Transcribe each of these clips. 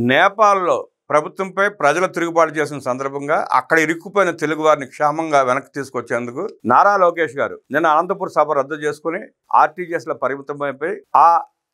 నేపాల్లో ప్రభుత్వంపై ప్రజల తిరుగుబాటు చేసిన సందర్భంగా అక్కడ ఇరుక్కుపోయిన తెలుగు వారిని క్షేమంగా వెనక్కి తీసుకొచ్చేందుకు నారా లోకేష్ గారు నిన్న అనంతపురం సభ రద్దు చేసుకుని ఆర్టీజీఎస్ల పరిమితమైపోయి ఆ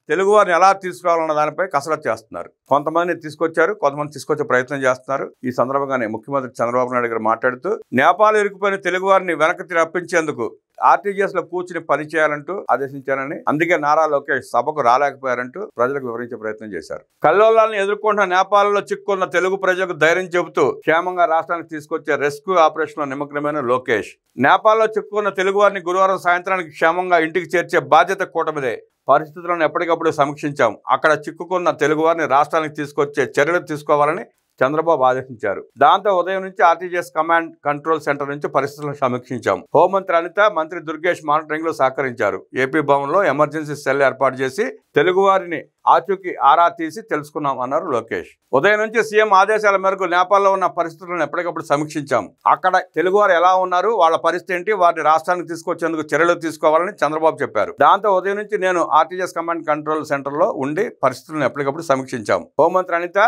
తెలుగు వారిని ఎలా తీసుకురావాలన్న దానిపై కసరత్తు చేస్తున్నారు. కొంతమందిని తీసుకొచ్చారు, కొంతమంది తీసుకొచ్చే ప్రయత్నం చేస్తున్నారు. ఈ సందర్భంగానే ముఖ్యమంత్రి చంద్రబాబు నాయుడు గారు మాట్లాడుతూ నేపాల్ ఇరుక్కుపోయిన తెలుగు వారిని వెనక్కి రప్పించేందుకు ఆర్టీజీఎస్ లో కూర్చుని పని చేయాలంటూ ఆదేశించారని, అందుకే నారా లోకేష్ సభకు రాలేకపోయారంటూ ప్రజలకు వివరించే ప్రయత్నం చేశారు. కల్లోలాలను ఎదుర్కొంటున్న నేపాల్లో చిక్కున్న తెలుగు ప్రజలకు ధైర్యం చెబుతూ క్షేమంగా రాష్ట్రానికి తీసుకొచ్చే రెస్క్యూ ఆపరేషన్ లో నిమగ్నమైన లోకేష్ నేపాల్లో చిక్కున్న తెలుగు వారిని గురువారం సాయంత్రానికి క్షేమంగా ఇంటికి చేర్చే బాధ్యత కూటమిదే. పరిస్థితులను ఎప్పటికప్పుడు సమీక్షించాం. అక్కడ చిక్కుకున్న తెలుగు వారిని రాష్ట్రానికి తీసుకొచ్చే చర్యలు తీసుకోవాలని చంద్రబాబు ఆదేశించారు. దాంతో ఉదయం నుంచి ఆర్టీజీఎస్ కమాండ్ కంట్రోల్ సెంటర్ నుంచి పరిస్థితులను సమీక్షించాం. హోంమంత్రి అనిత, మంత్రి దుర్గేష్ మానిటరింగ్ లో సహకరించారు. ఏపీ భవన్లో ఎమర్జెన్సీ సెల్ ఏర్పాటు చేసి తెలుగు వారిని ఆచూకీ ఆరా తీసి తెలుసుకున్నాం అన్నారు లోకేష్. ఉదయం నుంచి సీఎం ఆదేశాల మేరకు నేపాల్లో ఉన్న పరిస్థితులను ఎప్పటికప్పుడు సమీక్షించాం. అక్కడ తెలుగువారు ఎలా ఉన్నారు, వాళ్ళ పరిస్థితి ఏంటి, వారిని రాష్ట్రానికి తీసుకొచ్చేందుకు చర్యలు తీసుకోవాలని చంద్రబాబు చెప్పారు. దాంతో ఉదయం నుంచి నేను ఆర్టీజీఎస్ కమాండ్ కంట్రోల్ సెంటర్ లో ఉండి పరిస్థితులను ఎప్పటికప్పుడు సమీక్షించాం. హోంమంత్రి అనిత,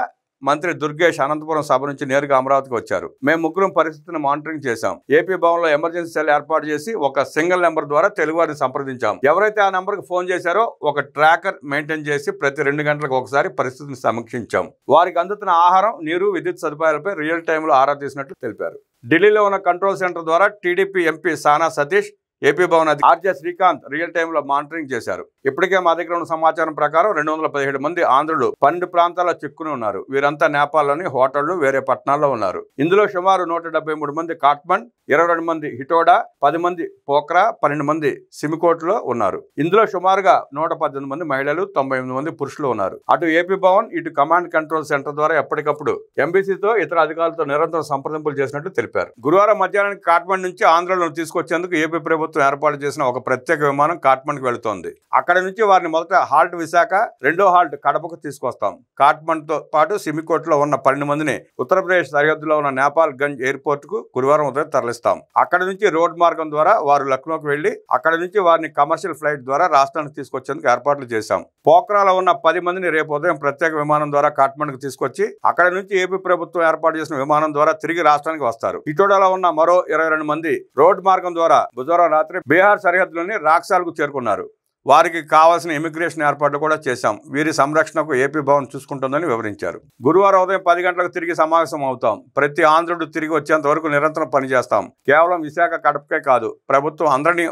మంత్రి దుర్గేష్ అనంతపురం సభ నుంచి నేరుగా అమరావతికి వచ్చారు. మేము ముగ్గురం పరిస్థితిని మానిటరింగ్ చేశాం. ఏపీ భవన్లో ఎమర్జెన్సీ సెల్ ఏర్పాటు చేసి ఒక సింగిల్ నెంబర్ ద్వారా తెలుగు వారిని సంప్రదించాం. ఎవరైతే ఆ నెంబర్కి ఫోన్ చేశారో ఒక ట్రాకర్ మెయింటైన్ చేసి ప్రతి 2 గంటలకు ఒకసారి పరిస్థితిని సమీక్షించాం. వారికి అందుతున్న ఆహారం, నీరు, విద్యుత్ సదుపాయాలపై రియల్ టైంలో ఆరా తీసినట్లు తెలిపారు. ఢిల్లీలో ఉన్న కంట్రోల్ సెంటర్ ద్వారా టీడీపీ ఎంపీ సానా Satish, AP Bhavan RJ Srikanth real టైంలో మానిటరింగ్ చేశారు. ఇప్పటికే మా దగ్గర ఉన్న సమాచారం ప్రకారం 217 మంది ఆంధ్రులు 12 ప్రాంతాల్లో చిక్కుని ఉన్నారు. వీరంతా నేపాల్లోని హోటళ్లు, వేరే పట్టణాల్లో ఉన్నారు. ఇందులో సుమారు 173 మంది కాట్మండ్, 22 మంది హిటోడా, 10 మంది పోఖ్రా, 12 మంది సిమికోట్లో ఉన్నారు. ఇందులో సుమారుగా 118 మంది మహిళలు, 98 మంది పురుషులు ఉన్నారు. అటు ఏపీ భవన్, ఇటు కమాండ్ కంట్రోల్ సెంటర్ ద్వారా ఎప్పటికప్పుడు ఎంబీసీతో, ఇతర అధికారులతో నిరంతరం సంప్రదింపులు చేసినట్లు తెలిపారు. గురువారం మధ్యాహ్నానికి కాట్మండ్ నుంచి ఆంధ్రలను తీసుకొచ్చేందుకు ఏపీ ప్రభుత్వం ఏర్పాటు చేసిన ఒక ప్రత్యేక విమానం కాట్మండ్కి వెళుతోంది. అక్కడ నుంచి వారిని మొదట హాల్ట్ విశాఖ, రెండో హాల్ట్ కడపకు తీసుకొస్తాం. కాట్మండ్ తో పాటు సిమికోట్లో ఉన్న 12 మందిని ఉత్తరప్రదేశ్ సరిహద్దులో ఉన్న నేపాల్ గంజ్ ఎయిర్పోర్ట్ కు గురువారం ఉదయం తరలిస్తాం. అక్కడ నుంచి రోడ్ మార్గం ద్వారా వారు లక్నోకి వెళ్లి అక్కడ నుంచి వారిని కమర్షియల్ ఫ్లైట్ ద్వారా రాష్ట్రానికి తీసుకొచ్చేందుకు ఏర్పాట్లు చేశాం. పోఖ్రాలో ఉన్న 10 మందిని రేపు ఉదయం ప్రత్యేక విమానం ద్వారా కాట్మండ్కు తీసుకొచ్చి అక్కడ నుంచి ఏపీ ప్రభుత్వం ఏర్పాటు చేసిన విమానం ద్వారా తిరిగి రాష్ట్రానికి వస్తారు. ఇటోడాలో ఉన్న మరో 22 మంది రోడ్ మార్గం ద్వారా బుధవారం రాత్రి బీహార్ సరిహద్దులోని రాక్సాల్కు చేరుకున్నారు. వారికి కావాల్సిన ఇమిగ్రేషన్ ఏర్పాట్లు కూడా చేశాం. వీరి సంరక్షణకు ఏపీ భవన్ చూసుకుంటుందని వివరించారు. గురువారం ఉదయం 10 గంటలకు తిరిగి సమావేశం అవుతాం. ప్రతి ఆంధ్రుడు తిరిగి వచ్చేంత వరకు నిరంతరం పనిచేస్తాం. కేవలం విశాఖ, కడపకే కాదు, ప్రభుత్వం అందరినీ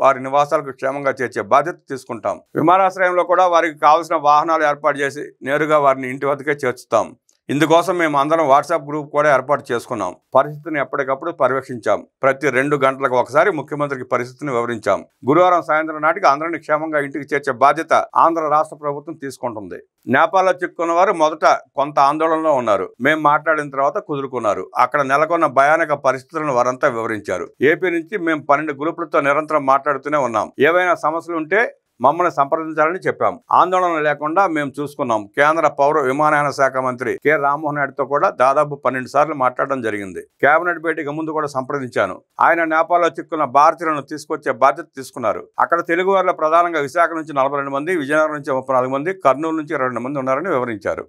వారి నివాసాలకు క్షేమంగా చేర్చే బాధ్యత తీసుకుంటాం. విమానాశ్రయంలో కూడా వారికి కావాల్సిన వాహనాలు ఏర్పాటు చేసి నేరుగా వారిని ఇంటి వద్దకే చేర్చుతాం. ఇందుకోసం మేము అందరం వాట్సాప్ గ్రూప్ కూడా ఏర్పాటు చేసుకున్నాం. పరిస్థితిని ఎప్పటికప్పుడు పర్యవేక్షించాం. ప్రతి 2 గంటలకు ఒకసారి ముఖ్యమంత్రికి పరిస్థితిని వివరించాం. గురువారం సాయంత్రం నాటికి అందరినీ క్షేమంగా ఇంటికి చేర్చే బాధ్యత ఆంధ్ర రాష్ట్ర ప్రభుత్వం తీసుకుంటుంది. నేపాల్లో చిక్కున్న వారు మొదట కొంత ఆందోళనలో ఉన్నారు. మేము మాట్లాడిన తర్వాత కుదురుకున్నారు. అక్కడ నెలకొన్న భయానక పరిస్థితులను వారంతా వివరించారు. ఏపీ నుంచి మేము 12 గ్రూపులతో నిరంతరం మాట్లాడుతూనే ఉన్నాం. ఏవైనా సమస్యలు ఉంటే మమ్మల్ని సంప్రదించాలని చెప్పాం. ఆందోళన లేకుండా మేము చూసుకున్నాం. కేంద్ర పౌర విమానయాన శాఖ మంత్రి కె రామ్మోహన్ నాయుడుతో కూడా దాదాపు 12 సార్లు మాట్లాడడం జరిగింది. కేబినెట్ భేటీకి ముందు కూడా సంప్రదించాను. ఆయన నేపాల్లో చిక్కున్న భారతీయులను తీసుకొచ్చే బాధ్యత తీసుకున్నారు. అక్కడ తెలుగు వారిలో ప్రధానంగా విశాఖ నుంచి 42 మంది, విజయనగరం నుంచి 34 మంది, కర్నూలు నుంచి 22 మంది ఉన్నారని వివరించారు.